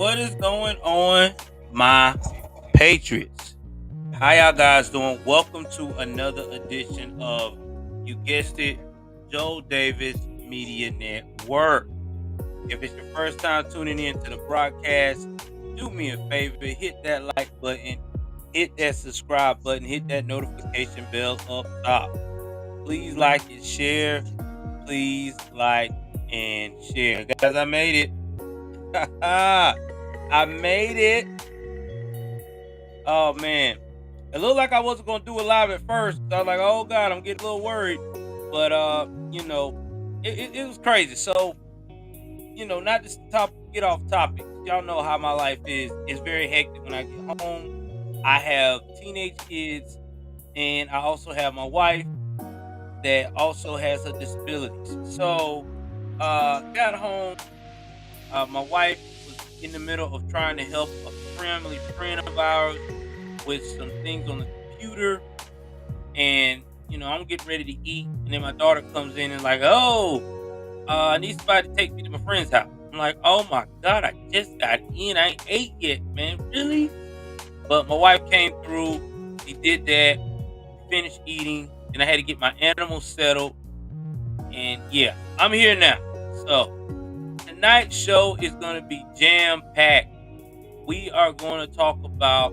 What is going on, my Patriots? How y'all guys doing? Welcome to another edition of, you guessed it, Joe Davis Media Network. If it's your first time tuning in to the broadcast, do me a favor, hit that like button, hit that subscribe button, hit that notification bell up top. Please like and share. Please like and share. Guys, I made it. I made it. Oh man, it looked like I wasn't gonna do it live at first. So I was like, oh god, I'm getting a little worried. But it was crazy. So not just get off topic. Y'all know how my life is. It's very hectic when I get home. I have teenage kids, and I also have my wife that also has her disabilities. So got home. My wife was in the middle of trying to help a family friend of ours with some things on the computer, and I'm getting ready to eat, and then my daughter comes in and like, I need somebody to take me to my friend's house. I'm like, oh my god, I just got in, I ain't ate yet, man, really? But my wife came through, she did that, finished eating, and I had to get my animals settled, and yeah, I'm here now. So tonight's show is going to be jam-packed. We are going to talk about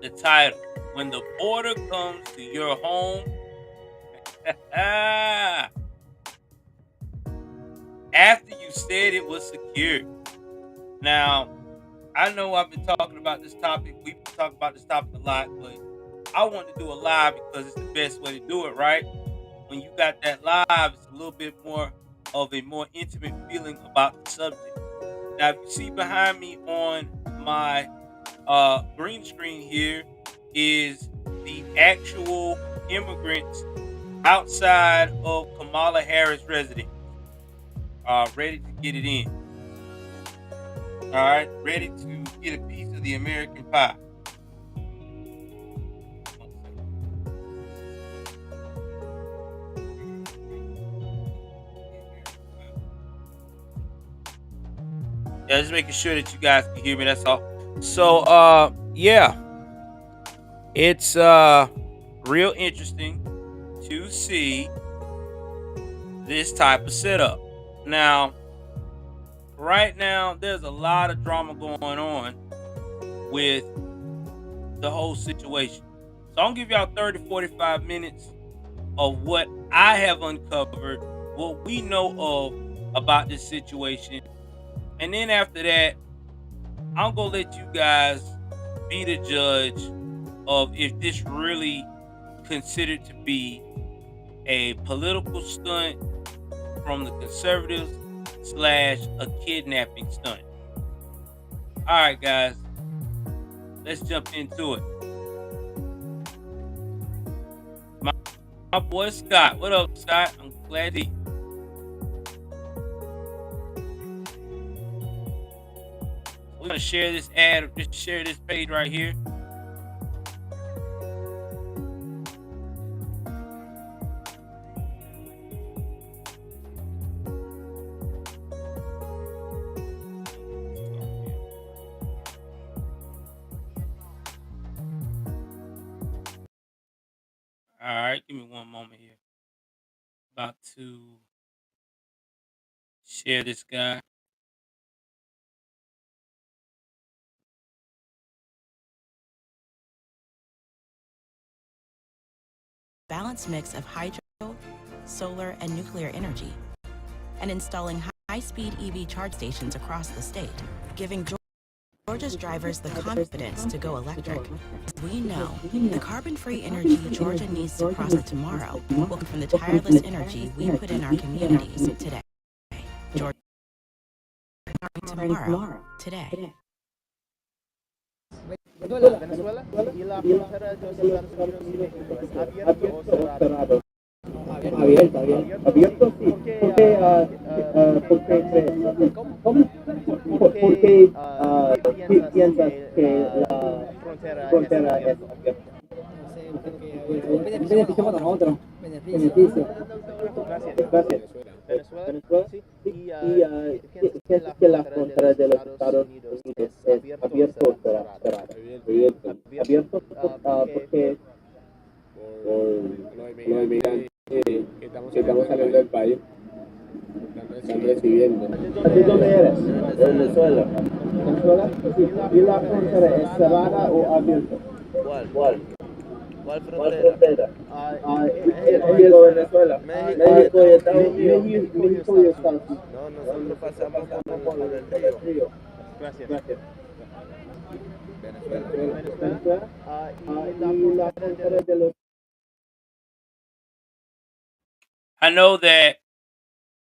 the title, When the Border Comes to Your Home. After you said it was secure. Now, I know I've been talking about this topic. We've been talking about this topic a lot, but I want to do a live because it's the best way to do it, right? When you got that live, it's a little bit more of a more intimate feeling about the subject. Now, if you see behind me on my green screen here is the actual immigrants outside of Kamala Harris residence, ready to get it in. All right, ready to get a piece of the American pie. Yeah, just making sure that you guys can hear me. That's all. So, yeah, it's real interesting to see this type of setup. Now, right now, there's a lot of drama going on with the whole situation. So I'm gonna give y'all 30, 45 minutes of what I have uncovered, what we know of about this situation. And then after that, I'm going to let you guys be the judge of if this really considered to be a political stunt from the conservatives / a kidnapping stunt. All right, guys, let's jump into it. My boy Scott. What up, Scott? I'm glad to. We're going to share this ad, just share this page right here. All right, give me one moment here. About to share this guy. Balanced mix of hydro, solar, and nuclear energy, and installing high-speed EV charge stations across the state, giving Georgia's drivers the confidence to go electric. We know the carbon-free energy Georgia needs to prosper tomorrow will come from the tireless energy we put in our communities today. Georgia tomorrow, today. Venezuela y la frontera de los Estados Unidos y México es abierto o cerrado. Abierto, sí. ¿Por qué piensas que la frontera es abierta? Beneficio para nosotros. Beneficio. Gracias. Venezuela, sí. Y piensas que la frontera de los Estados Unidos abierto o cerrado? Abierto, Abierto, porque porque por los los inmigrantes inmigrantes que estamos que saliendo estamos del saliendo país del país están están recibiendo. recibiendo. ¿De ¿De dónde eres? De De Venezuela. Venezuela. Venezuela. ¿Y la frontera es cerrada o abierta? ¿Cuál? ¿Cuál? ¿Cuál ¿Cuál frontera? frontera? México, México, Venezuela. México y México y Estados Estados Unidos. Unidos. México y Estados Unidos. No, nosotros Nosotros pasamos pasamos por el por el río. río. Gracias. Gracias. Venezuela. Venezuela. Y Y la la frontera de frontera de los I know that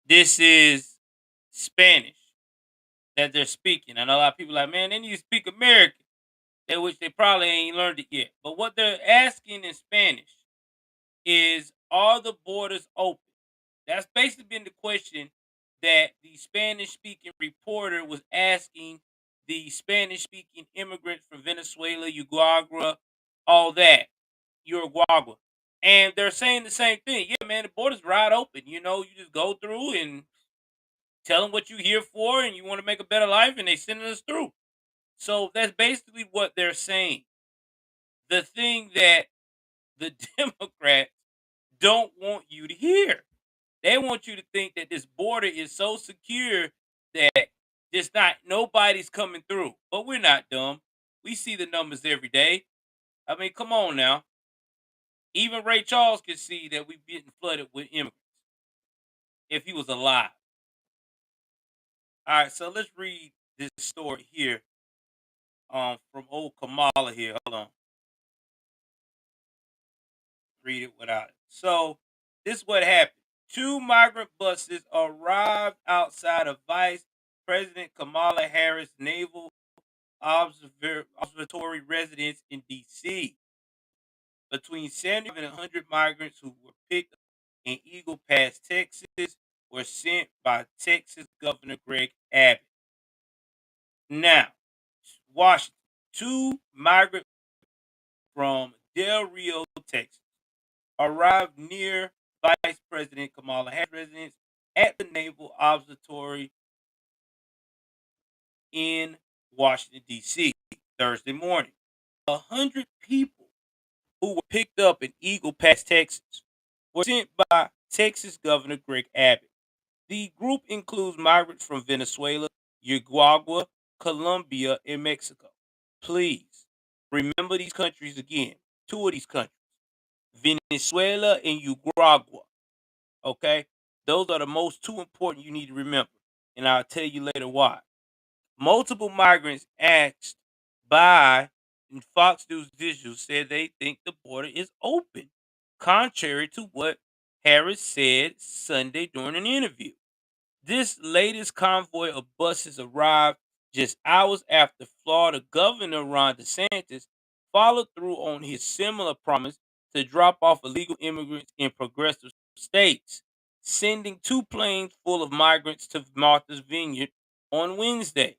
this is Spanish that they're speaking. I know a lot of people are like, man, they need to speak American. They which they probably ain't learned it yet. But what they're asking in Spanish is, are the borders open? That's basically been the question that the Spanish speaking reporter was asking the Spanish speaking immigrants from Venezuela, Uruguay, all that, Uruguay. And they're saying the same thing. Yeah, man, the border's wide open. You know, you just go through and tell them what you're here for and you want to make a better life, and they sending us through. So that's basically what they're saying. The thing that the Democrats don't want you to hear. They want you to think that this border is so secure that just not nobody's coming through. But we're not dumb. We see the numbers every day. I mean, come on now. Even Ray Charles could see that we're getting flooded with immigrants if he was alive. All right, so let's read this story here from old Kamala here. Hold on. Read it without it. So this is what happened. Two migrant buses arrived outside of Vice President Kamala Harris Naval Observatory residence in D.C. Between 70 and 100 migrants who were picked up in Eagle Pass, Texas, were sent by Texas Governor Greg Abbott. Now, Washington, two migrants from Del Rio, Texas, arrived near Vice President Kamala Harris' residence at the Naval Observatory in Washington, D.C. Thursday morning. 100 people who were picked up in Eagle Pass, Texas, were sent by Texas Governor Greg Abbott. The group includes migrants from Venezuela, Uruguay, Colombia, and Mexico. Please remember these countries again. Two of these countries, Venezuela and Uruguay. Okay? Those are the most two important you need to remember. And I'll tell you later why. Multiple migrants asked by Fox News Digital said they think the border is open, contrary to what Harris said Sunday during an interview. This latest convoy of buses arrived just hours after Florida Governor Ron DeSantis followed through on his similar promise to drop off illegal immigrants in progressive states, sending two planes full of migrants to Martha's Vineyard on Wednesday.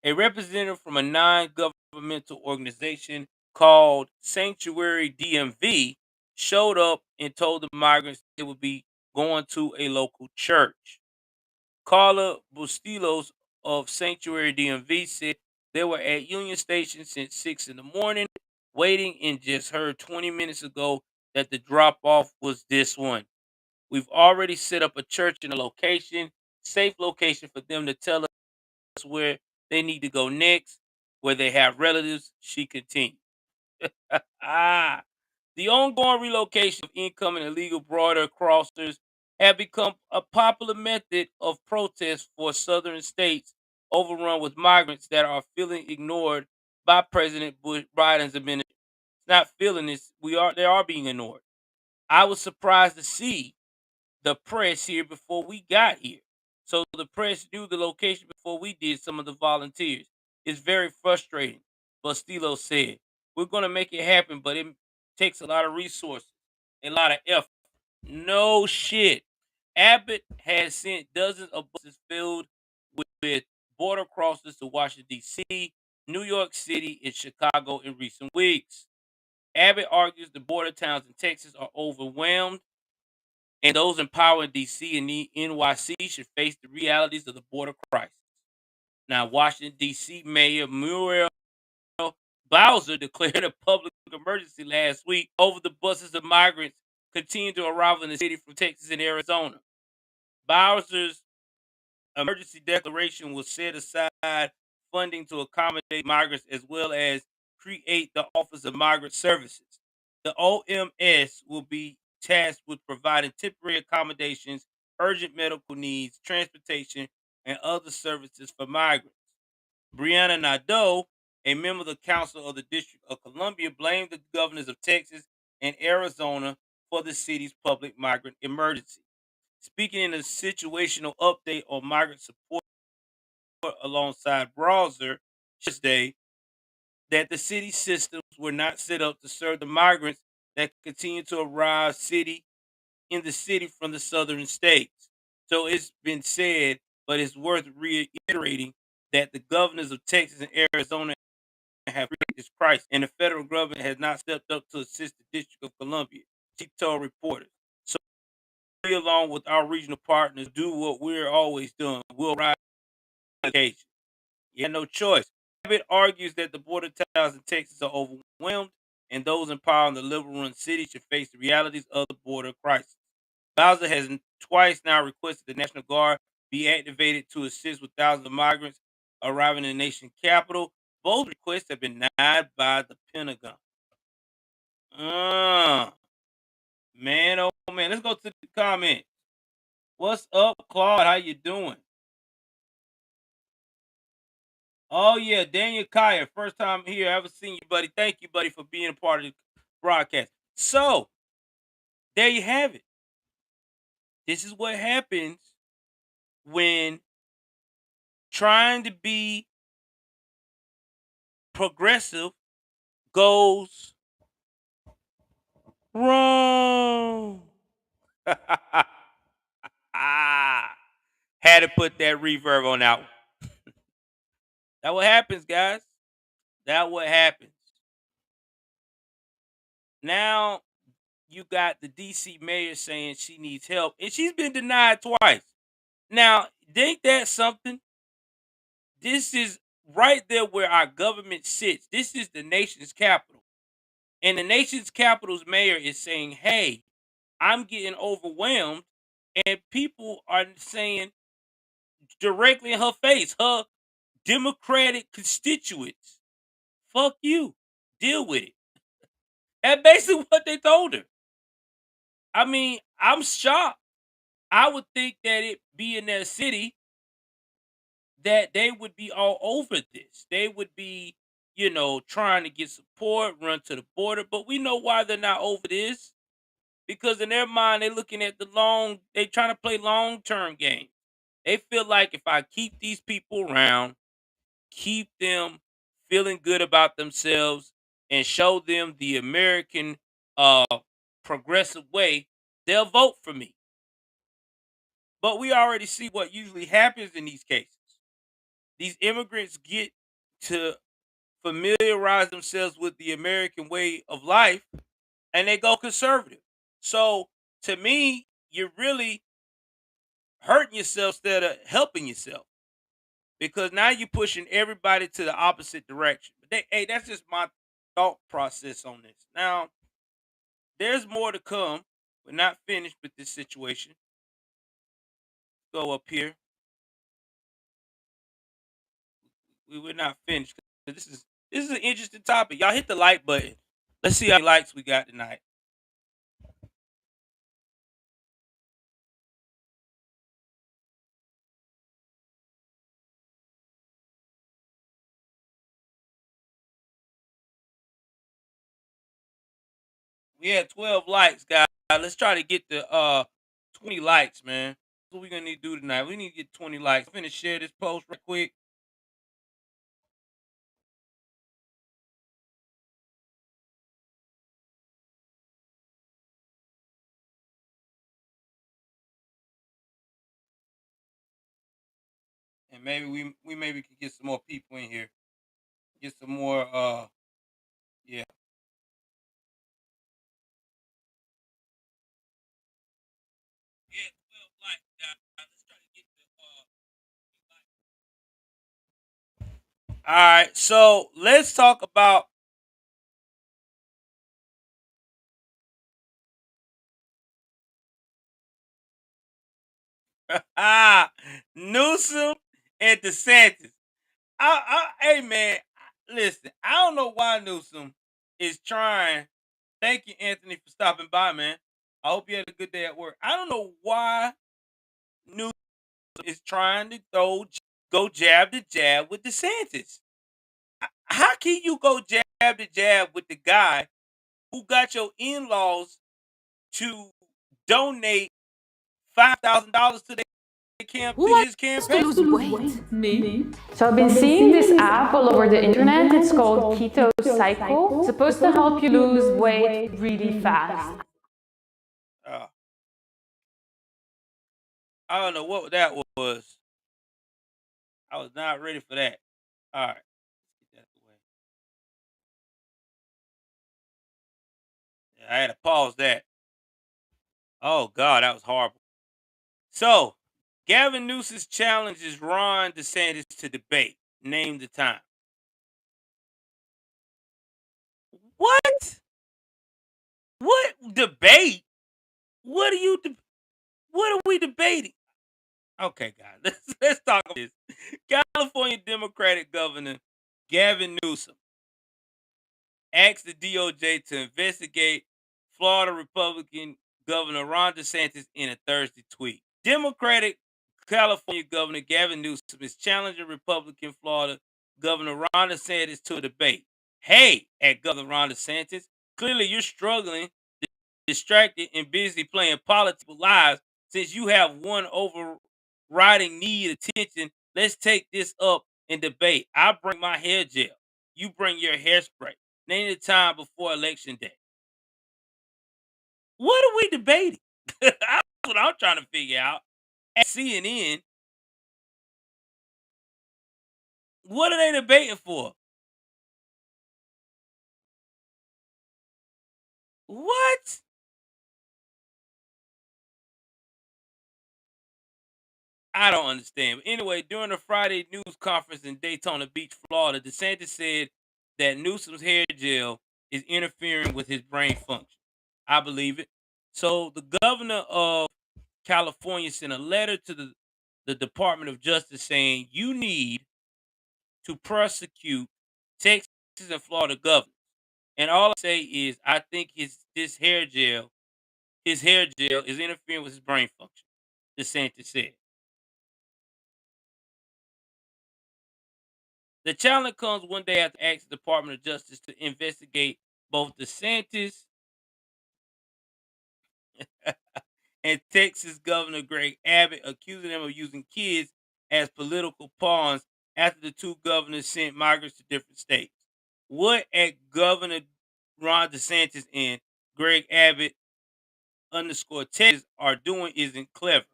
A representative from a non-governmental organization called Sanctuary DMV showed up and told the migrants they would be going to a local church. Carla Bustillos of Sanctuary DMV said they were at Union Station since 6 in the morning, waiting, and just heard 20 minutes ago that the drop off was this one. We've already set up a church in a location, safe location for them to tell us where they need to go next, where they have relatives, she continued. Ah, the ongoing relocation of incoming illegal border crossers have become a popular method of protest for southern states overrun with migrants that are feeling ignored by President Biden's administration. It's not feeling this. They are being ignored. I was surprised to see the press here before we got here. So the press knew the location before we did, some of the volunteers. It's very frustrating. But Stilo said, we're going to make it happen, but it takes a lot of resources, a lot of effort. No shit. Abbott has sent dozens of buses filled with border crossers to Washington, D.C., New York City, and Chicago in recent weeks. Abbott argues the border towns in Texas are overwhelmed, and those in power in DC and the NYC should face the realities of the border crisis. Now, Washington, D.C. Mayor Muriel Bowser declared a public emergency last week over the buses of migrants continuing to arrive in the city from Texas and Arizona. Bowser's emergency declaration will set aside funding to accommodate migrants as well as create the Office of Migrant Services. The OMS will be tasked with providing temporary accommodations, urgent medical needs, transportation, and other services for migrants. Brianna Nadeau, a member of the Council of the District of Columbia, blamed the governors of Texas and Arizona for the city's public migrant emergency. Speaking in a situational update on migrant support alongside Browser Tuesday, that the city systems were not set up to serve the migrants that continue to arrive in the city from the southern states. So it's been said, but it's worth reiterating that the governors of Texas and Arizona have created this crisis, and the federal government has not stepped up to assist the District of Columbia, she told reporters. So we, along with our regional partners, do what we're always doing. We'll rise to the occasion. You have no choice. Abbott argues that the border towns in Texas are overwhelmed, and those in power in the liberal-run city should face the realities of the border crisis. Bowser has twice now requested the National Guard be activated to assist with thousands of migrants arriving in the nation's capital. Both requests have been denied by the Pentagon. Man, oh man. Let's go to the comments. What's up, Claude? How you doing? Oh yeah, Daniel Kaya, first time here. I haven't seen you, buddy. Thank you, buddy, for being a part of the broadcast. So, there you have it. This is what happens when trying to be progressive goes wrong. Had to put that reverb on that one. That what happens, guys. That what happens. Now you got the DC mayor saying she needs help, and she's been denied twice. Now, ain't that something? This is right there where our government sits. This is the nation's capital. And the nation's capital's mayor is saying, hey, I'm getting overwhelmed. And people are saying directly in her face, her Democratic constituents, fuck you, deal with it. That's basically what they told her. I mean, I'm shocked. I would think that it be in their city that they would be all over this. They would be, trying to get support, run to the border. But we know why they're not over this. Because in their mind, they're looking at they trying to play long-term game. They feel like if I keep these people around, keep them feeling good about themselves, and show them the American progressive way, they'll vote for me. But we already see what usually happens in these cases. These immigrants get to familiarize themselves with the American way of life, and they go conservative. So to me, you're really hurting yourself instead of helping yourself, because now you're pushing everybody to the opposite direction. But hey, that's just my thought process on this. Now, there's more to come. We're not finished with this situation. Go up here. We're not finished. This is an interesting topic. Y'all hit the like button. Let's see how many likes we got tonight. We had 12 likes, guys. Let's try to get to 20 likes, man. That's what we're gonna need to do tonight. We need to get 20 likes. I'm gonna share this post real quick. And maybe we maybe can get some more people in here. Get some more yeah. Yeah, 12 likes, guys. Let's try to get to All right, so let's talk about Newsom and DeSantis. Hey man, listen. I don't know why Newsom is trying. Thank you, Anthony, for stopping by, man. I hope you had a good day at work. I don't know why Newsom is trying to go jab to jab with DeSantis. How can you go jab to jab with the guy who got your in-laws to donate $5,000 to his campaign? So I've been seeing this app all over the internet. It's called Keto Cycle. It's supposed to help you lose weight really fast. I don't know what that was. I was not ready for that. All right. Let's get that away. Yeah, I had to pause that. Oh God, that was horrible. So, Gavin Newsom challenges Ron DeSantis to debate. Name the time. What? What debate? What are you? What are we debating? Okay, guys, let's talk about this. California Democratic Governor Gavin Newsom asked the DOJ to investigate Florida Republican Governor Ron DeSantis in a Thursday tweet. Democratic California Governor Gavin Newsom is challenging Republican Florida Governor Ron DeSantis to a debate. Hey, at Governor Ron DeSantis, clearly you're struggling, distracted, and busy playing political lives since you have one overriding need attention. Let's take this up and debate. I bring my hair gel. You bring your hairspray. Name the time before election day. What are we debating? That's what I'm trying to figure out. At CNN, what are they debating for? What? I don't understand. But anyway, during a Friday news conference in Daytona Beach, Florida, DeSantis said that Newsom's hair gel is interfering with his brain function. I believe it. So the governor of California sent a letter to the Department of Justice saying you need to prosecute Texas and Florida governors. And all I say is I think his hair gel is interfering with his brain function, DeSantis said. The challenge comes one day after asking the Department of Justice to investigate both DeSantis and Texas Governor Greg Abbott, accusing them of using kids as political pawns after the two governors sent migrants to different states. What at Governor Ron DeSantis and Greg Abbott underscore Texas are doing isn't clever.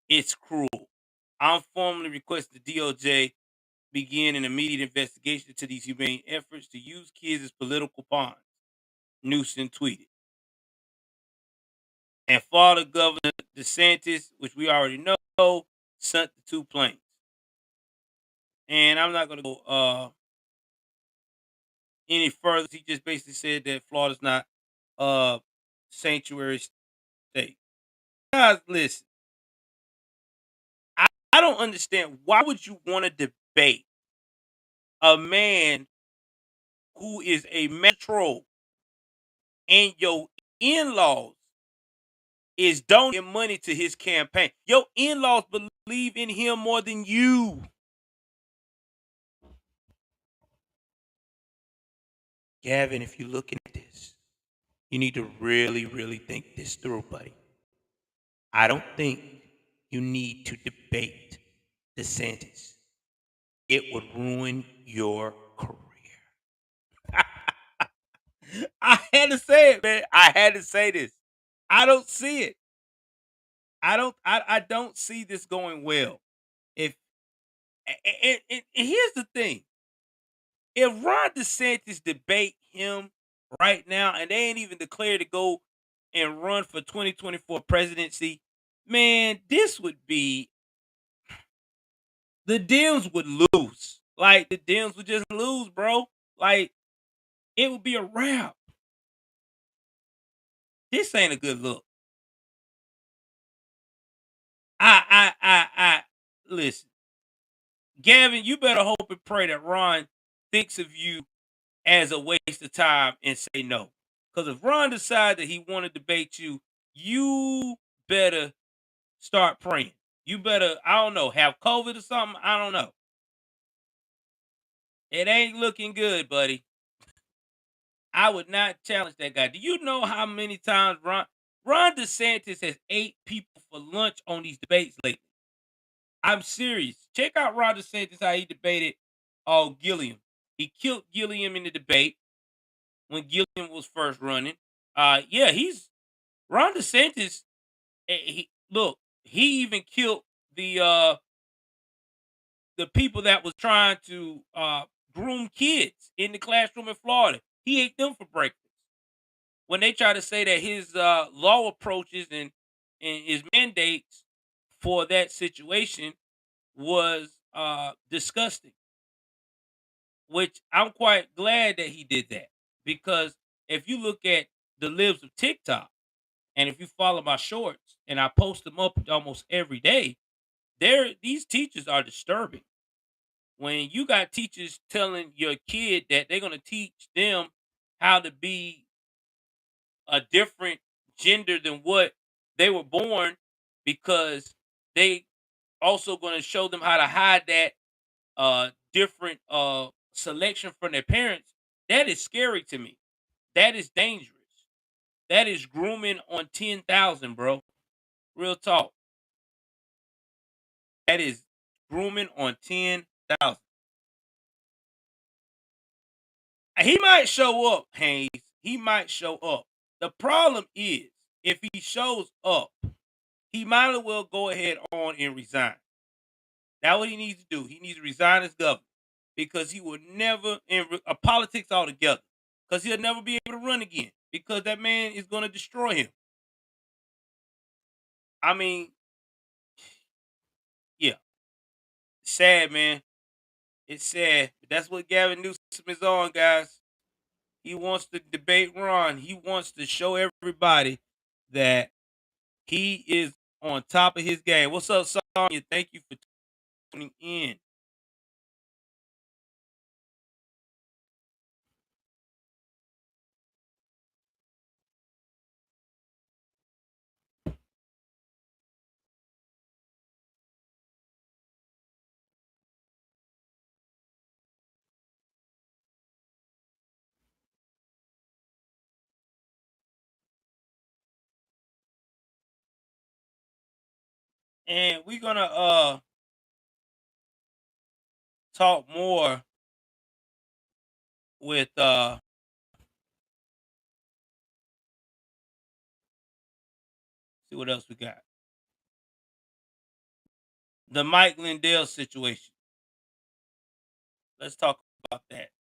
It's cruel. I'm formally requesting the DOJ begin an immediate investigation to these humane efforts to use kids as political pawns, Newsom tweeted. And Florida Governor DeSantis, which we already know, sent the two planes. And I'm not going to go any further. He just basically said that Florida's not a sanctuary state. Guys, listen. I don't understand. Why would you want to debate a man who is a metro and your in-laws is donating money to his campaign? Your in-laws believe in him more than you. Gavin, if you're looking at this, you need to really, really think this through, buddy. I don't think you need to debate DeSantis. It would ruin your career. I had to say it, man. I had to say this. I don't see it. I don't see this going well. If and here's the thing. If Ron DeSantis debate him right now and they ain't even declared to go and run for 2024 presidency, man, this would be the Dems would lose. Like the Dems would just lose, bro. Like it would be a wrap. This ain't a good look. I listen, Gavin. You better hope and pray that Ron thinks of you as a waste of time and say no. Because if Ron decides that he want to debate you, you better start praying. You better, I don't know, have COVID or something. I don't know. It ain't looking good, buddy. I would not challenge that guy. Do you know how many times Ron DeSantis has ate people for lunch on these debates lately? I'm serious. Check out Ron DeSantis, how he debated Gilliam. He killed Gilliam in the debate when Gilliam was first running. Yeah, he's Ron DeSantis. He even killed the people that was trying to groom kids in the classroom in Florida. He ate them for breakfast. When they try to say that his law approaches and his mandates for that situation was disgusting, which I'm quite glad that he did that, because if you look at the libs of TikTok, and if you follow my shorts, and I post them up almost every day, these teachers are disturbing. When you got teachers telling your kid that they're going to teach them how to be a different gender than what they were born, because they also going to show them how to hide that different selection from their parents, that is scary to me. That is dangerous. That is grooming on 10,000, bro. Real talk. That is grooming on 10,000. He might show up, Hayes. He might show up. The problem is, if he shows up, he might as well go ahead on and resign. That's what he needs to do. He needs to resign as governor, because he will never in politics altogether, because he'll never be able to run again, because that man is going to destroy him. I mean, yeah, sad, man. It's sad, but that's what Gavin Newsom is on, guys. He wants to debate Ron. He wants to show everybody that he is on top of his game. What's up, Sonya? Thank you for tuning in. And we're gonna talk more with see what else we got. The Mike Lindell situation. Let's talk about that.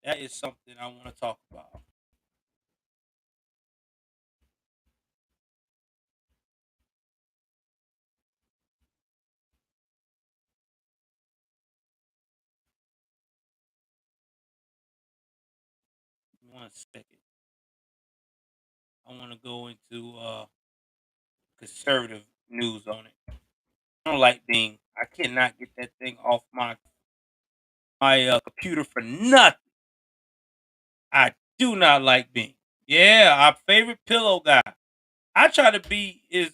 That is something I want to talk about. One second. I want to go into conservative news on it. I don't like Bing. I cannot get that thing off my computer for nothing. I do not like Bing. Yeah, our favorite pillow guy. I try to be his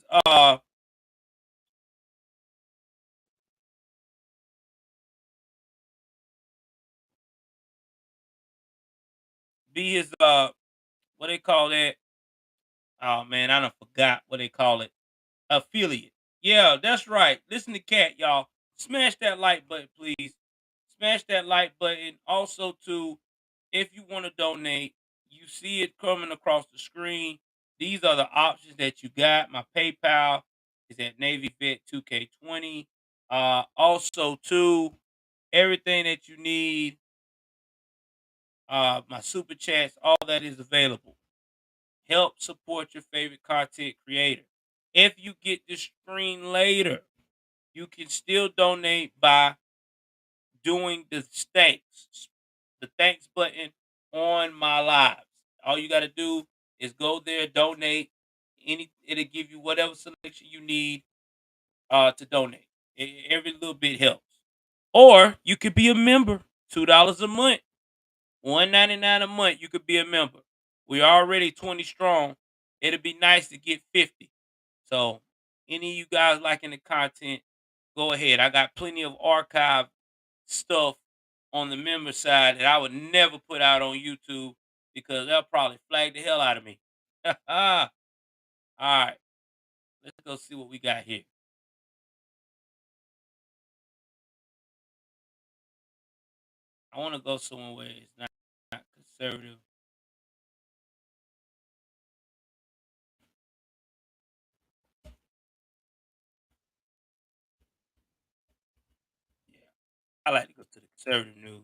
what they call that. Oh man, I don't forgot what they call it. Affiliate. Yeah, that's right. Listen to Cat, y'all. Smash that like button, please. Smash that like button. Also, to if you want to donate, you see it coming across the screen. These are the options that you got. My PayPal is at NavyVet2K20. Also, too, everything that you need. My super chats, all that is available. Help support your favorite content creator. If you get this screen later, you can still donate by doing the thanks button on my lives. All you got to do is go there, donate. It'll give you whatever selection you need to donate. Every little bit helps. Or you could be a member, $2 a month, $1.99 a month. You could be a member. We're already 20 strong. It'd be nice to get 50. So, any of you guys liking the content, go ahead. I got plenty of archive stuff on the member side that I would never put out on YouTube because they'll probably flag the hell out of me. All right, let's go see what we got here. I want to go somewhere where it's not conservative. Yeah, I like to go to the conservative news.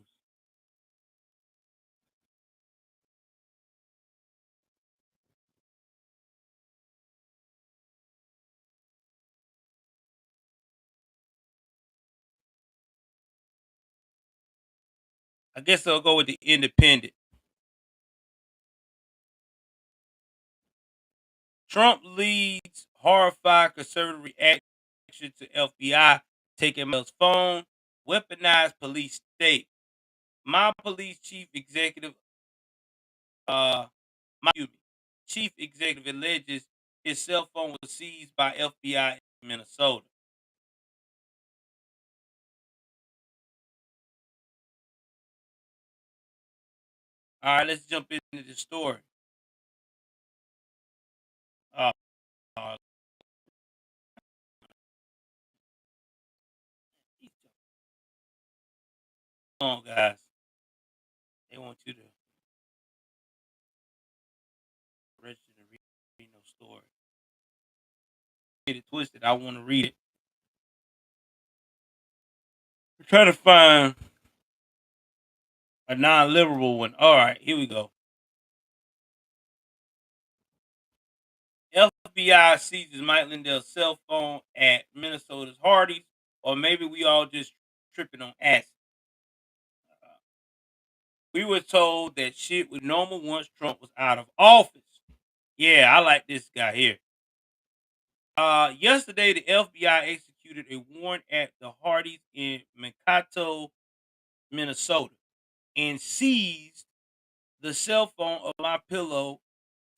I guess I'll go with the independent. Trump leads horrified conservative reaction to FBI taking Mel's phone, weaponized police state. My police chief executive, chief executive alleges his cell phone was seized by FBI in Minnesota. All right, let's jump into the story. Uh, uh, Come on, guys. They want you to register to read no story. Get it twisted. I want to read it. I'm trying to find a non-liberal one. All right, here we go. FBI seizes Mike Lindell's cell phone at Minnesota's Hardee's, or maybe we all just tripping on acid. We were told that shit was normal once Trump was out of office. Yeah, I like this guy here. Yesterday, the FBI executed a warrant at the Hardee's in Mankato, Minnesota, and seized the cell phone of my pillow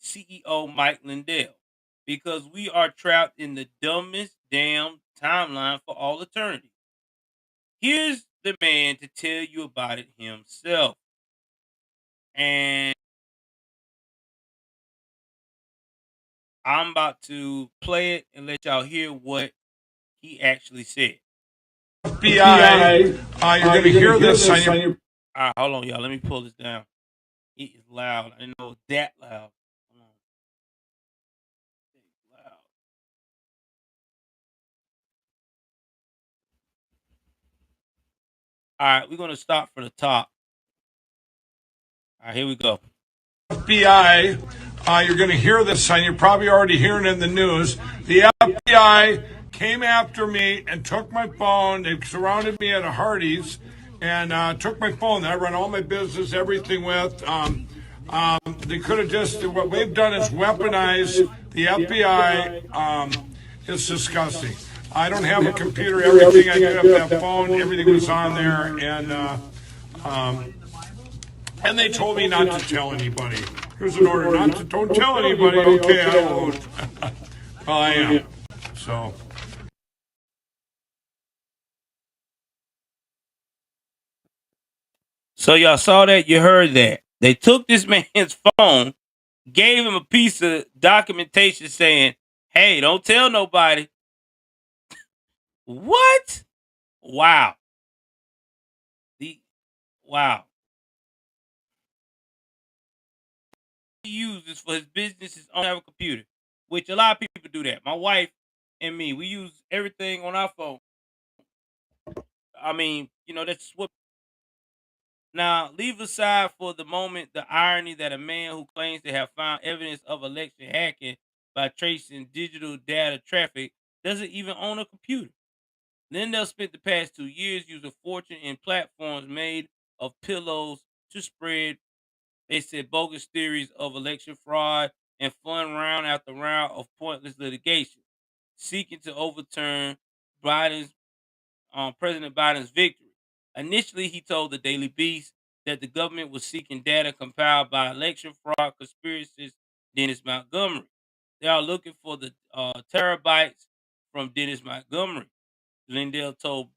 CEO Mike Lindell because we are trapped in the dumbest damn timeline for all eternity. Here's the man to tell you about it himself. And I'm about to play it and let y'all hear what he actually said. FBI, you're going to hear this on your... All right, hold on, y'all. Let me pull this down. It is loud. I didn't know it was that loud. Hold on. It's loud. All right, we're going to start from the top. All right, here we go. FBI, you're going to hear this, and you're probably already hearing it in the news. The FBI came after me and took my phone. They surrounded me at a Hardee's and took my phone that I run all my business, everything with. They could have just, what they've done is weaponize the FBI. It's disgusting. I don't have a computer. Everything I did have that phone, everything was on there, and they told me not to tell anybody. Here's an order, don't tell anybody. Okay, I won't. Well, I am. So y'all saw that? You heard that. They took this man's phone, gave him a piece of documentation saying, hey, don't tell nobody. What? Wow. Wow. He uses for his business is on have a computer, which a lot of people do that. My wife and me, we use everything on our phone. I mean, that's what. Now, leave aside for the moment the irony that a man who claims to have found evidence of election hacking by tracing digital data traffic doesn't even own a computer. Lindell spent the past 2 years using a fortune in platforms made of pillows to spread, they said, bogus theories of election fraud and fund round after round of pointless litigation, seeking to overturn Biden's President Biden's victory. Initially, he told the Daily Beast that the government was seeking data compiled by election fraud conspiracist Dennis Montgomery. They are looking for the terabytes from Dennis Montgomery. Lindell told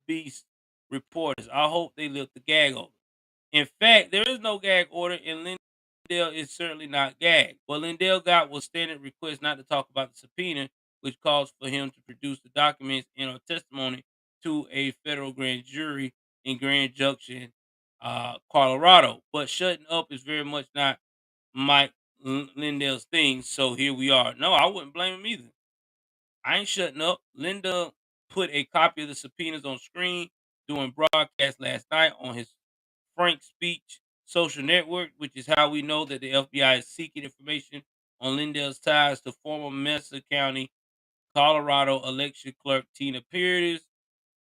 Beast reporters, I hope they lift the gag order. In fact, there is no gag order, and Lindell is certainly not gagged. What Lindell got was standard request not to talk about the subpoena, which calls for him to produce the documents and or testimony to a federal grand jury in Grand Junction, Colorado. But shutting up is very much not Mike Lindell's thing, so here we are. No, I wouldn't blame him either. I ain't shutting up. Linda put a copy of the subpoenas on screen during broadcast last night on his Frank Speech social network, which is how we know that the FBI is seeking information on Lindell's ties to former Mesa County, Colorado election clerk Tina Peters,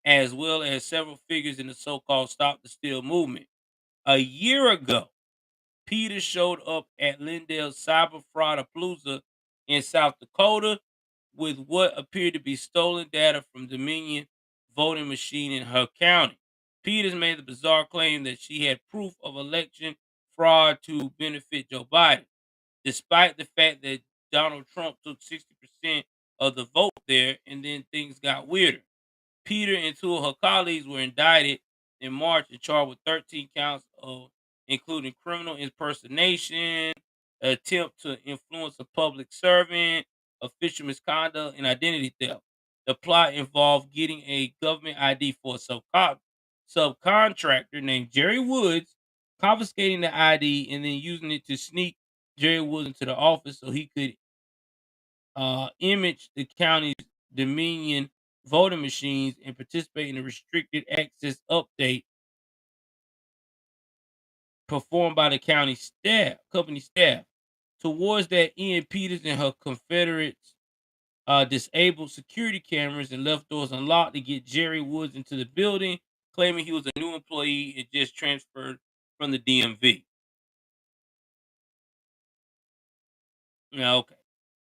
as well as several figures in the so-called Stop the Steal movement. A year ago, Peters showed up at Lindell's Cyber Fraud Palooza in South Dakota with what appeared to be stolen data from Dominion voting machine in her county. Peters made the bizarre claim that she had proof of election fraud to benefit Joe Biden, despite the fact that Donald Trump took 60% of the vote there, and then things got weirder. Peter and two of her colleagues were indicted in March and charged with 13 counts of including criminal impersonation, attempt to influence a public servant, official misconduct, and identity theft. The plot involved getting a government ID for a subcontractor named Jerry Woods, confiscating the ID, and then using it to sneak Jerry Woods into the office so he could image the county's Dominion voting machines and participate in a restricted access update performed by the company staff. Towards that end, Peters and her Confederates disabled security cameras and left doors unlocked to get Jerry Woods into the building, claiming he was a new employee and just transferred from the DMV. Now, okay.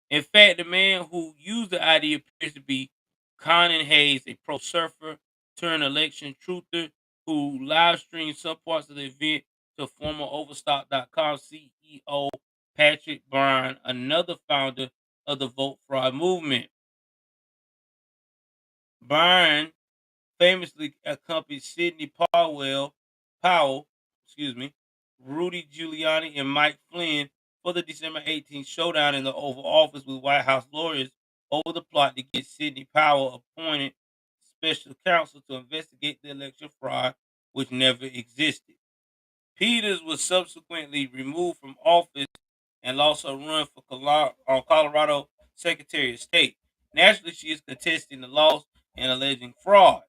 In fact, the man who used the ID appears to be Conan Hayes, a pro surfer turned election truther who live streamed some parts of the event to former Overstock.com CEO Patrick Byrne, another founder of the vote fraud movement. Byrne famously accompanied Sidney Powell, Rudy Giuliani, and Mike Flynn for the December 18th showdown in the Oval Office with White House lawyers over the plot to get Sidney Powell appointed special counsel to investigate the election fraud, which never existed. Peters was subsequently removed from office and lost her run for Colorado Secretary of State. Naturally, she is contesting the loss and alleging fraud.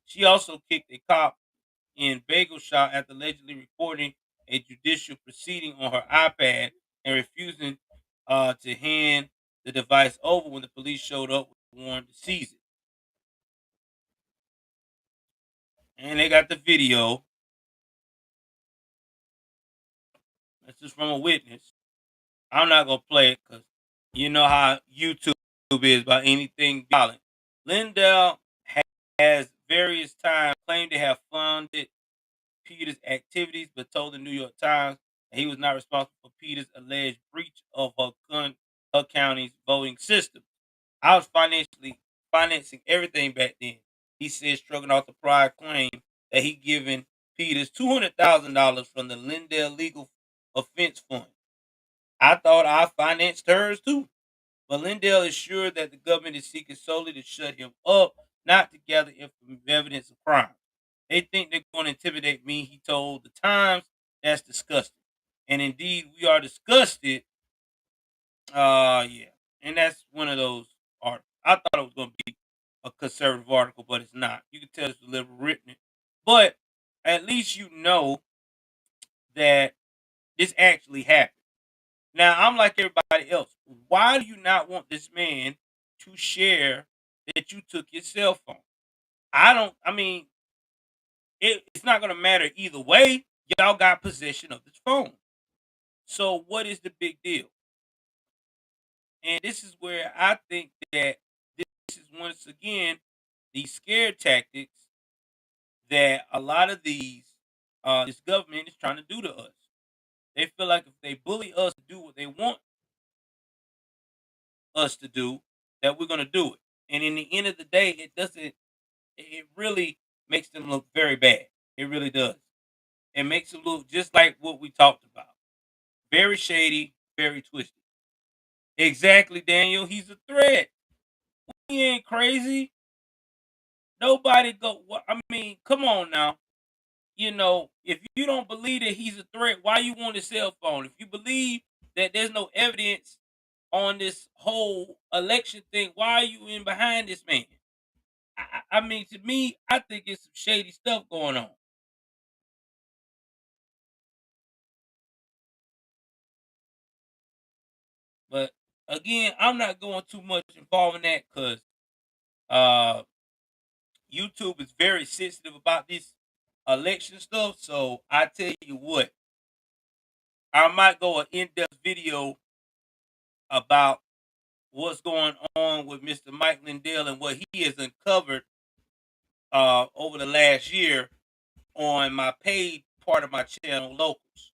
She also kicked a cop in bagel shop after allegedly recording a judicial proceeding on her iPad and refusing to hand the device over when the police showed up with a warrant to seize it. And they got the video. This is from a witness. I'm not going to play it because you know how YouTube is about anything violent. Lindell has various times claimed to have funded Peters' activities, but told the New York Times that he was not responsible for Peters' alleged breach of her county's voting system. I was financing everything back then, he said, shrugging off the prior claim that he given Peters $200,000 from the Lindell Legal Offense Fund. I thought I financed hers too. But Lindell is sure that the government is seeking solely to shut him up, not to gather evidence of crime. They think they're going to intimidate me, he told the Times. That's disgusting. And indeed, we are disgusted. Yeah. And that's one of those articles. I thought it was going to be a conservative article, but it's not. You can tell it's a liberal written it. But at least you know that this actually happened. Now, I'm like everybody else. Why do you not want this man to share that you took your cell phone? I don't. I mean, it's not gonna matter either way. Y'all got possession of this phone. So what is the big deal? And this is where I think that this is once again these scare tactics that a lot of this government is trying to do to us. They feel like if they bully us to do what they want us to do, that we're gonna do it. And in the end of the day, it doesn't. It really makes them look very bad. It really does. It makes them look just like what we talked about. Very shady, very twisted. Exactly, Daniel. He's a threat. He ain't crazy. Nobody go. I mean, come on now. If you don't believe that he's a threat, why you want his cell phone? If you believe that there's no evidence on this whole election thing, why are you in behind this man? I mean, to me, I think it's some shady stuff going on. But again, I'm not going too much involved in that because uh, YouTube is very sensitive about this election stuff. So I tell you what, I might go an in-depth video about what's going on with Mr. Mike Lindell and what he has uncovered over the last year on my paid part of my channel, Locals.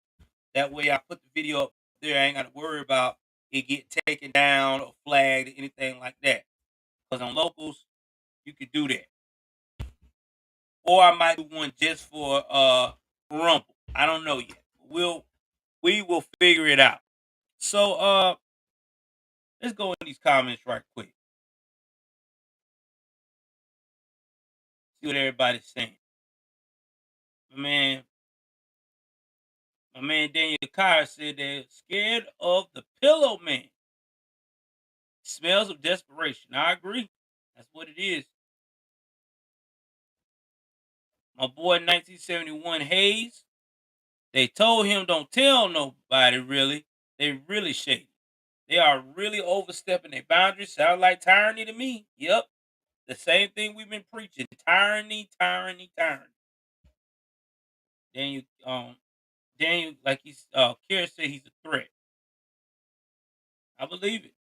That way I put the video up there. I ain't got to worry about it get taken down or flagged or anything like that. Because on Locals, you could do that. Or I might do one just for Rumble. I don't know yet. We will figure it out. So let's go in these comments right quick. See what everybody's saying. My man Daniel Carr said they're scared of the pillow man. Smells of desperation. I agree. That's what it is. My boy 1971 Hayes. They told him don't tell nobody really. They really shady. They are really overstepping their boundaries. Sound like tyranny to me. Yep. The same thing we've been preaching. Tyranny, tyranny, tyranny. Daniel, like he's Kara said he's a threat. I believe it.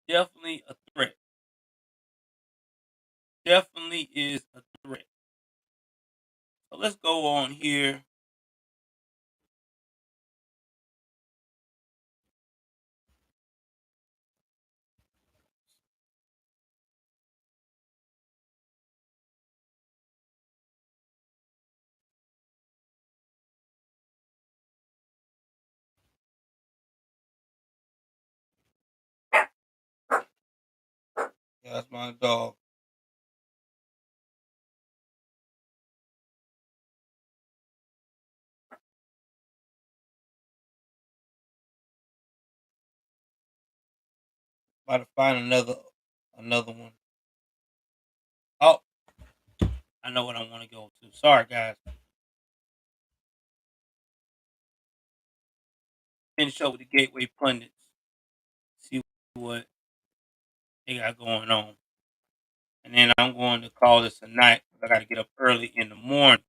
Definitely a threat. Definitely is a threat. So let's go on here. Yeah, that's my dog. About to find another one. Oh, I know what I want to go to. Sorry, guys. Finish up with the Gateway pundits. See what they got going on, and then I'm going to call this a night. I got to get up early in the morning.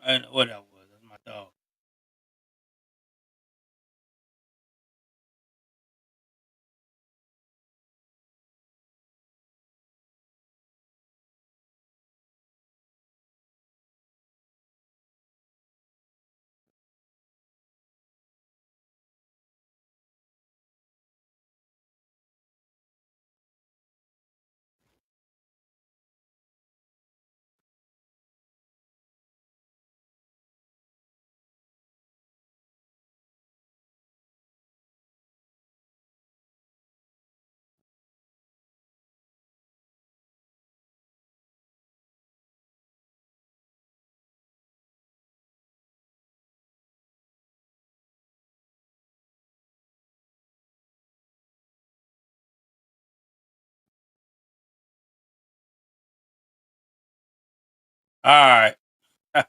I don't know what that was. That's my dog. All right. All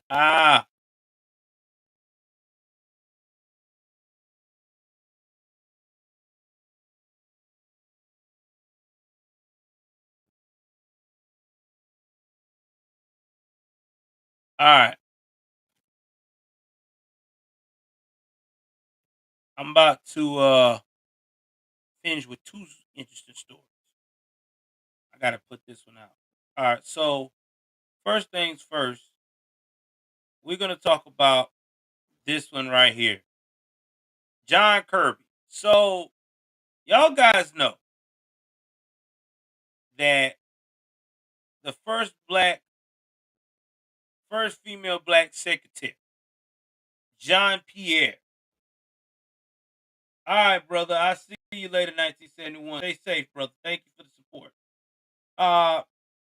right. I'm about to finish with two interesting stories. I gotta put this one out. All right. So first things first, we're gonna talk about this one right here. John Kirby. So y'all guys know that the first female black secretary, John Pierre. All right, brother. I'll see you later, 1971. Stay safe, brother. Thank you for the support.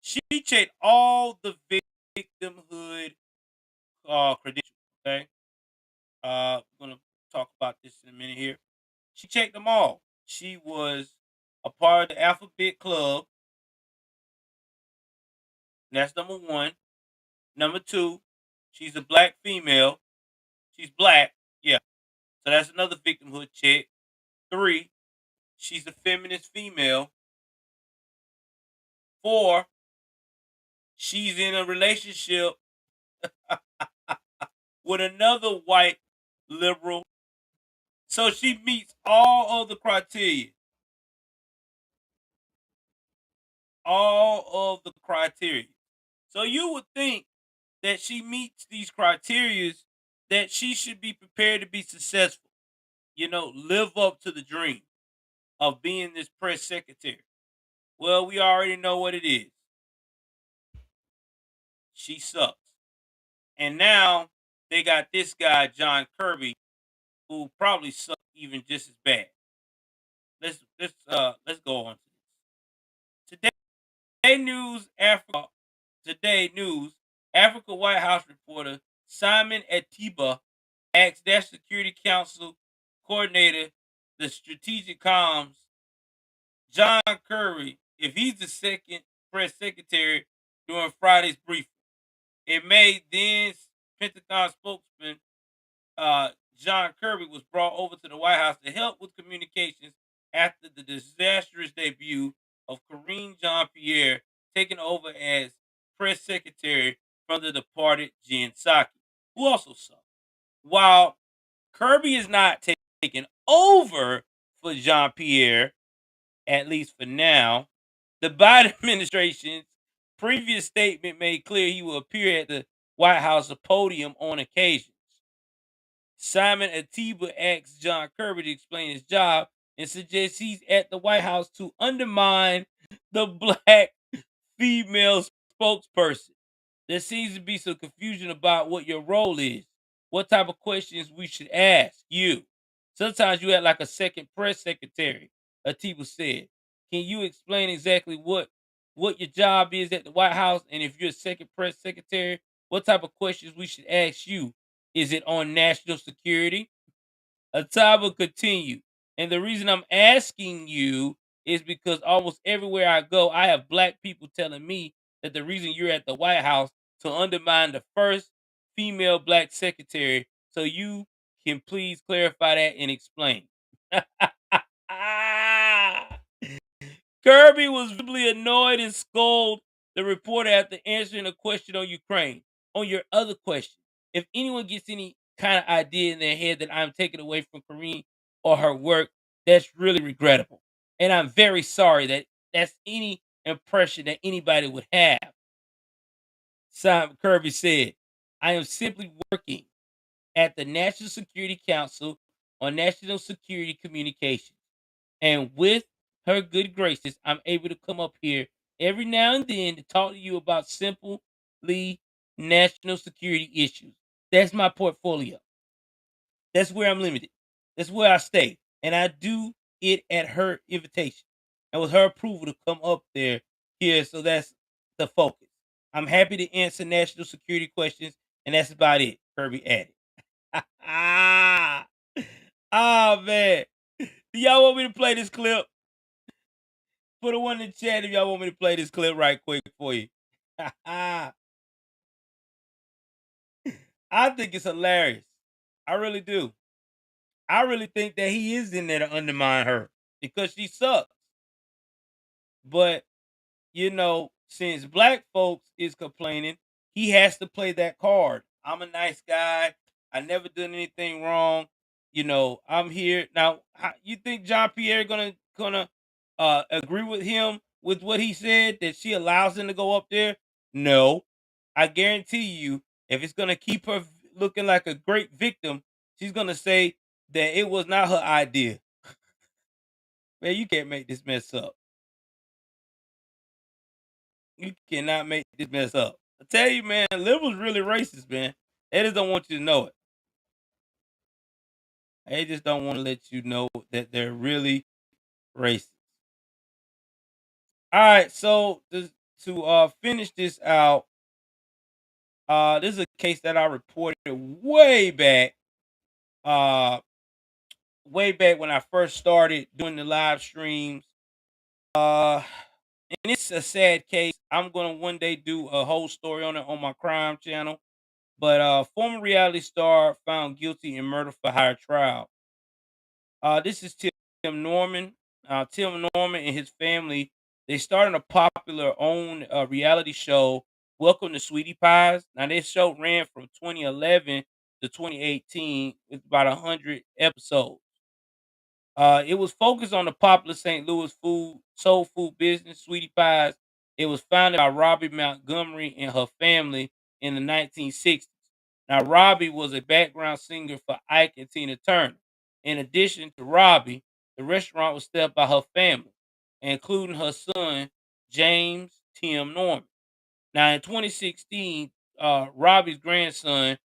She checked all the victimhood credentials. Okay. We're gonna talk about this in a minute here. She checked them all. She was a part of the Alphabet Club. That's number one. Number two, she's a black female. She's black. Yeah. So that's another victimhood check. Three, she's a feminist female. Four, she's in a relationship with another white liberal. So she meets all of the criteria. All of the criteria. So you would think that she meets these criteria, that she should be prepared to be successful. Live up to the dream of being this press secretary. Well, we already know what it is. She sucks. And now they got this guy, John Kirby, who probably sucks even just as bad. Let's go on to this. Today News, Africa White House reporter Simon Atiba asked National Security Council coordinator, the strategic comms, John Kirby, if he's the second press secretary during Friday's briefing. It made then Pentagon spokesman John Kirby was brought over to the White House to help with communications after the disastrous debut of Karine Jean-Pierre taking over as press secretary from the departed Jen Psaki, who also sucked. While Kirby is not taking over for Jean-Pierre, at least for now, the Biden administration's previous statement made clear he will appear at the White House podium on occasions. Simon Atiba asked John Kirby to explain his job and suggests he's at the White House to undermine the black female spokesperson. There seems to be some confusion about what your role is, what type of questions we should ask you. Sometimes you act like a second press secretary, Atiba said. Can you explain exactly what your job is at the White House, and if you're a second press secretary, what type of questions we should ask you? Is it on national security? Atiba continued. And the reason I'm asking you is because almost everywhere I go, I have black people telling me that the reason you're at the White House to undermine the first female black secretary. So you can please clarify that and explain. Kirby was visibly annoyed and scolded the reporter after answering a question on Ukraine. On your other question, if anyone gets any kind of idea in their head that I'm taking away from Karine or her work, that's really regrettable. And I'm very sorry that that's any impression that anybody would have. Simon Kirby said, I am simply working at the National Security Council on National Security Communications. And with her good graces, I'm able to come up here every now and then to talk to you about simply national security issues. That's my portfolio. That's where I'm limited. That's where I stay. And I do it at her invitation and with her approval to come up there here. So that's the focus. I'm happy to answer national security questions, and that's about it, Kirby added. Oh, man. Do y'all want me to play this clip? Put a one in the chat if y'all want me to play this clip right quick for you. I think it's hilarious. I really do. I really think that he is in there to undermine her because she sucks. But since black folks is complaining, he has to play that card. I'm a nice guy. I never done anything wrong. I'm here now. You think John Pierre gonna agree with him with what he said that she allows him to go up there? No, I guarantee you, if it's gonna keep her looking like a great victim, she's gonna say that it was not her idea. Man, you can't make this mess up. You cannot make this mess up. I tell you, man, liberals really racist, man. They just don't want you to know it. They just don't want to let you know that they're really racist. All right, so to finish this out, this is a case that I reported uh, way back when I first started doing the live streams. And it's a sad case. I'm gonna one day do a whole story on it on my crime channel. But former reality star found guilty in murder for hire trial. This is Tim Norman. Tim Norman and his family, they started a popular own reality show, Welcome to Sweetie Pies. Now this show ran from 2011 to 2018 with about 100 episodes. It was focused on the popular St. Louis soul food business, Sweetie Pies. It was founded by Robbie Montgomery and her family in the 1960s. Now, Robbie was a background singer for Ike and Tina Turner. In addition to Robbie, the restaurant was staffed by her family, including her son, James Tim Norman. Now, in 2016, Robbie's grandson,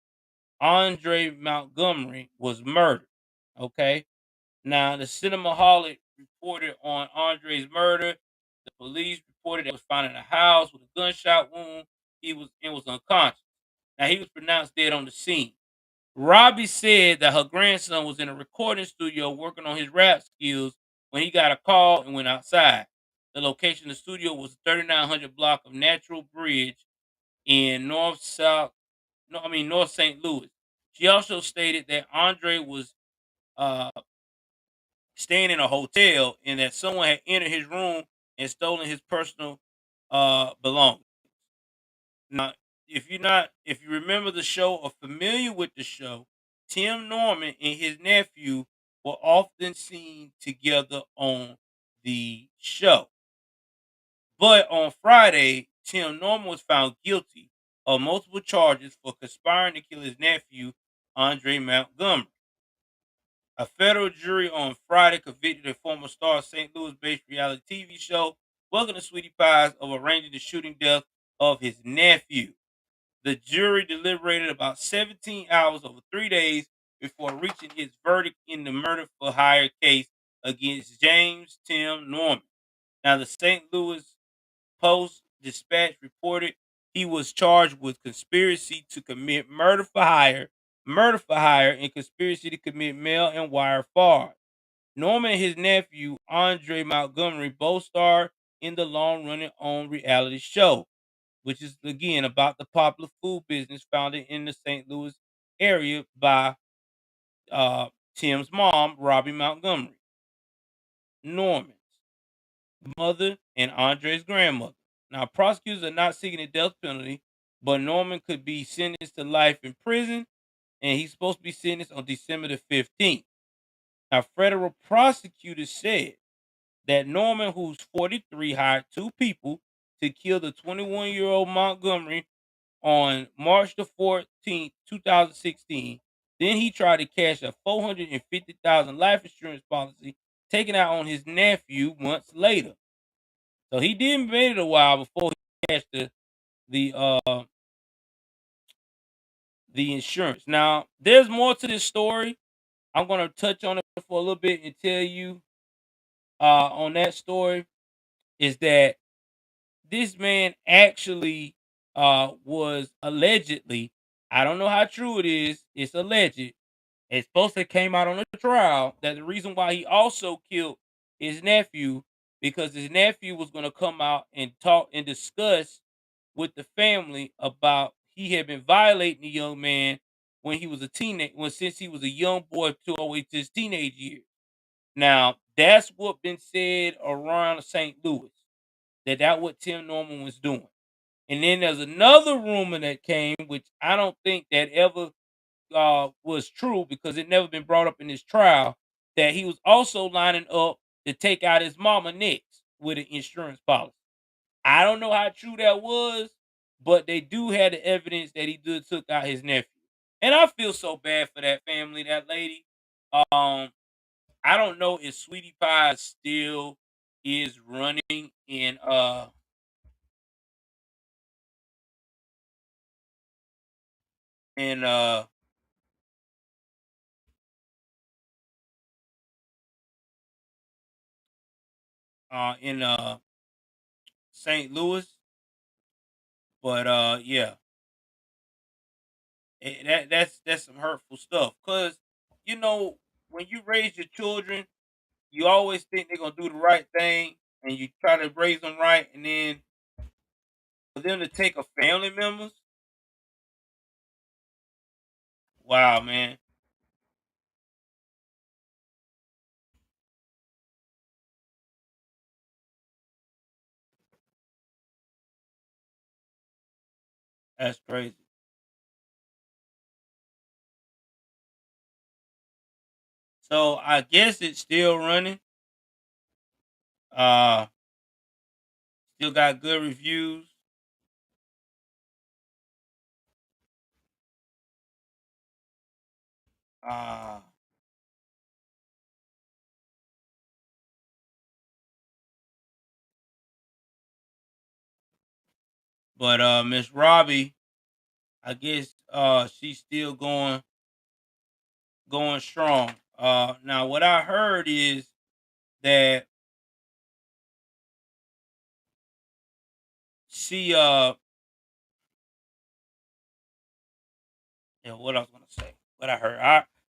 Andre Montgomery, was murdered. Okay. Now, the Cinemaholic reported on Andre's murder. The police reported that he was found in a house with a gunshot wound. He was unconscious. Now, he was pronounced dead on the scene. Robbie said that her grandson was in a recording studio working on his rap skills when he got a call and went outside. The location of the studio was 3900 block of Natural Bridge in North St. Louis. She also stated that Andre was uh, staying in a hotel and that someone had entered his room and stolen his personal belongings. Now, if you remember the show or familiar with the show, Tim Norman and his nephew were often seen together on the show. But on Friday, Tim Norman was found guilty of multiple charges for conspiring to kill his nephew, Andre Montgomery. A federal jury on Friday convicted a former star of St. Louis-based reality TV show, Welcome to Sweetie Pies, of arranging the shooting death of his nephew. The jury deliberated about 17 hours over 3 days before reaching its verdict in the murder for hire case against James Tim Norman. Now, the St. Louis Post-Dispatch reported he was charged with conspiracy to commit murder for hire, and conspiracy to commit mail and wire fraud. Norman and his nephew, Andre Montgomery, both starred in the long-running own reality show, which is again about the popular food business founded in the St. Louis area by Tim's mom, Robbie Montgomery, Norman's mother, and Andre's grandmother. Now, prosecutors are not seeking a death penalty, but Norman could be sentenced to life in prison, and he's supposed to be sentenced on December the 15th. Now, federal prosecutors said that Norman, who's 43, hired two people to kill the 21-year-old Montgomery on March the 14th, 2016. Then he tried to cash a $450,000 life insurance policy taken out on his nephew months later. So he did made it a while before he cashed the uh the insurance. Now, there's more to this story. I'm gonna touch on it for a little bit and tell you on that story is that this man actually was allegedly, I don't know how true it is, it's alleged. It's supposed to came out on the trial that the reason why he also killed his nephew because his nephew was going to come out and talk and discuss with the family about he had been violating the young man when he was a teenage, since he was a young boy to all the way to his teenage years. Now, that's what been said around St. Louis, that what Tim Norman was doing. And then there's another rumor that came, which I don't think that ever was true because it never been brought up in this trial, that he was also lining up to take out his mama next with an insurance policy. I don't know how true that was, but they do have the evidence that he did took out his nephew. And I feel so bad for that family, that lady. I don't know if Sweetie Pie still is running in St. Louis, but yeah, that's some hurtful stuff. Cause you know when you raise your children, you always think they're gonna do the right thing, and you try to raise them right, and then for them to take a family members, wow, man, that's crazy. So I guess it's still running. Uh, Still got good reviews. Uh, but Miss Robbie, I guess she's still going strong. Now what I heard is that she what I was gonna say.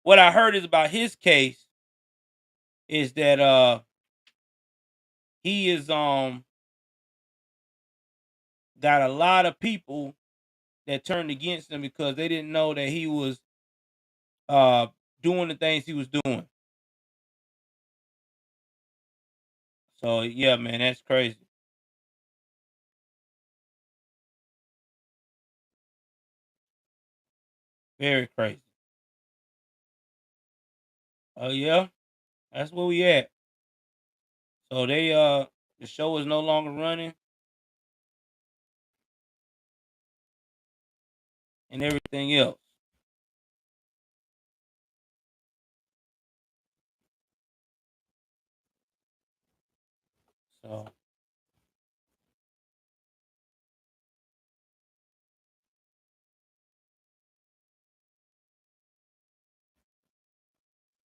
What I heard is about his case is that he is got a lot of people that turned against him because they didn't know that he was uh doing the things he was doing. So yeah, man, that's crazy. Very crazy. Oh yeah, that's where we at. So the show is no longer running and everything else.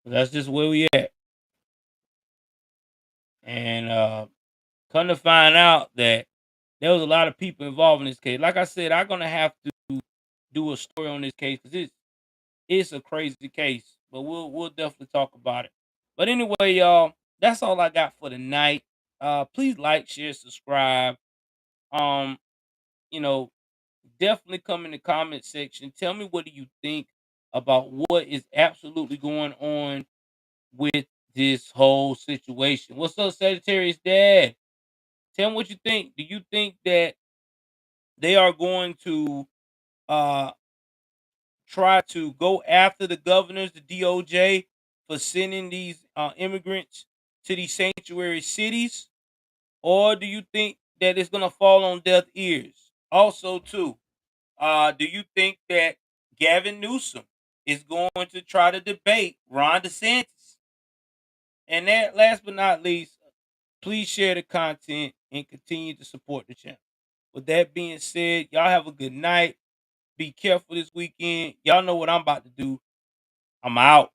So that's just where we at. And come to find out that there was a lot of people involved in this case. Like I said, I'm gonna have to do a story on this case because it's a crazy case. But we'll definitely talk about it. But anyway, y'all, that's all I got for tonight. Please like, share, subscribe. Um, you know, definitely come in the comment section. Tell me what do you think about what is absolutely going on with this whole situation. What's up, Sagittarius Dad? Tell me what you think. Do you think that they are going to uh try to go after the governors, the DOJ, for sending these immigrants to these sanctuary cities? Or do you think that it's gonna fall on deaf ears? Also, too, do you think that Gavin Newsom is going to try to debate Ron DeSantis? And that, last but not least, please share the content and continue to support the channel. With that being said, y'all have a good night. Be careful this weekend. Y'all know what I'm about to do. I'm out.